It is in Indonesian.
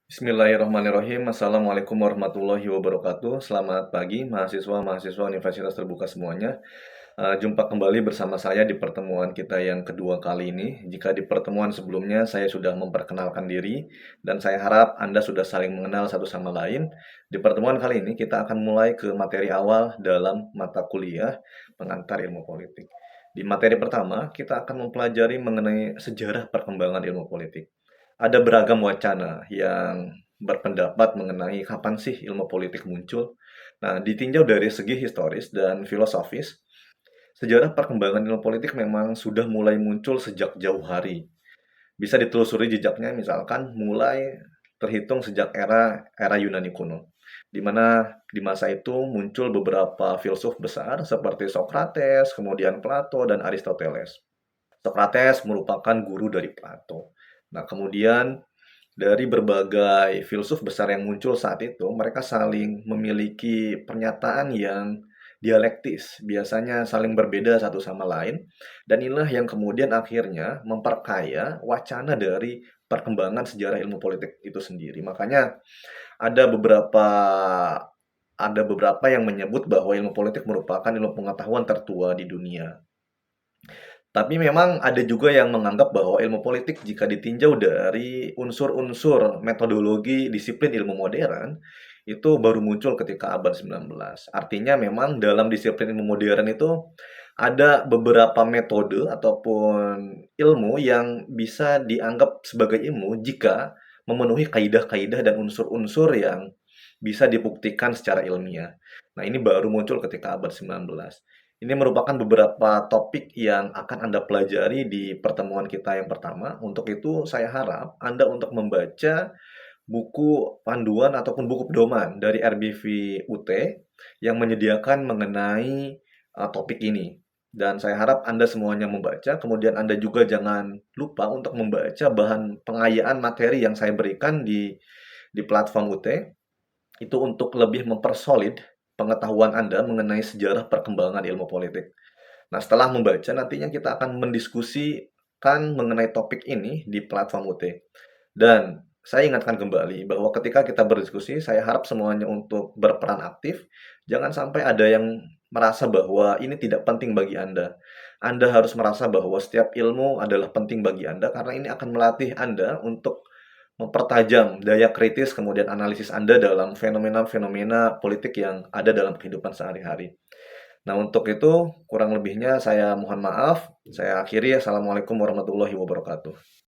Bismillahirrahmanirrahim. Assalamualaikum warahmatullahi wabarakatuh. Selamat pagi mahasiswa-mahasiswa Universitas Terbuka semuanya. Jumpa kembali bersama saya di pertemuan kita yang kedua kali ini. Jika di pertemuan sebelumnya saya sudah memperkenalkan diri dan saya harap Anda sudah saling mengenal satu sama lain. Di pertemuan kali ini kita akan mulai ke materi awal dalam mata kuliah pengantar ilmu politik. Di materi pertama, kita akan mempelajari mengenai sejarah perkembangan ilmu politik. Ada beragam wacana yang berpendapat mengenai kapan sih ilmu politik muncul. Nah, ditinjau dari segi historis dan filosofis, sejarah perkembangan ilmu politik memang sudah mulai muncul sejak jauh hari. Bisa ditelusuri jejaknya misalkan mulai terhitung sejak era Yunani kuno, di mana di masa itu muncul beberapa filsuf besar seperti Socrates, kemudian Plato, dan Aristoteles. Socrates merupakan guru dari Plato. Nah, kemudian dari berbagai filsuf besar yang muncul saat itu, mereka saling memiliki pernyataan yang dialektis, biasanya saling berbeda satu sama lain, dan inilah yang kemudian akhirnya memperkaya wacana dari perkembangan sejarah ilmu politik itu sendiri. Makanya ada beberapa ada beberapa yang menyebut bahwa ilmu politik merupakan ilmu pengetahuan tertua di dunia. Tapi memang ada juga yang menganggap bahwa ilmu politik jika ditinjau dari unsur-unsur metodologi disiplin ilmu modern, itu baru muncul ketika abad 19. Artinya memang dalam disiplin ilmu modern itu ada beberapa metode ataupun ilmu yang bisa dianggap sebagai ilmu jika memenuhi kaidah-kaidah dan unsur-unsur yang bisa dibuktikan secara ilmiah. Nah, ini baru muncul ketika abad 19. Ini merupakan beberapa topik yang akan Anda pelajari di pertemuan kita yang pertama. Untuk itu, saya harap Anda untuk membaca buku panduan ataupun buku pedoman dari RBV UT yang menyediakan mengenai topik ini. Dan saya harap Anda semuanya membaca, kemudian Anda juga jangan lupa untuk membaca bahan pengayaan materi yang saya berikan di platform UT, itu untuk lebih mempersolid pengetahuan Anda mengenai sejarah perkembangan ilmu politik. Nah, setelah membaca, nantinya kita akan mendiskusikan mengenai topik ini di platform UT. Dan saya ingatkan kembali bahwa ketika kita berdiskusi, saya harap semuanya untuk berperan aktif. Jangan sampai ada yang merasa bahwa ini tidak penting bagi Anda. Anda harus merasa bahwa setiap ilmu adalah penting bagi Anda karena ini akan melatih Anda untuk mempertajam daya kritis kemudian analisis Anda dalam fenomena-fenomena politik yang ada dalam kehidupan sehari-hari. Nah, untuk itu kurang lebihnya saya mohon maaf. Saya akhiri. Assalamualaikum warahmatullahi wabarakatuh.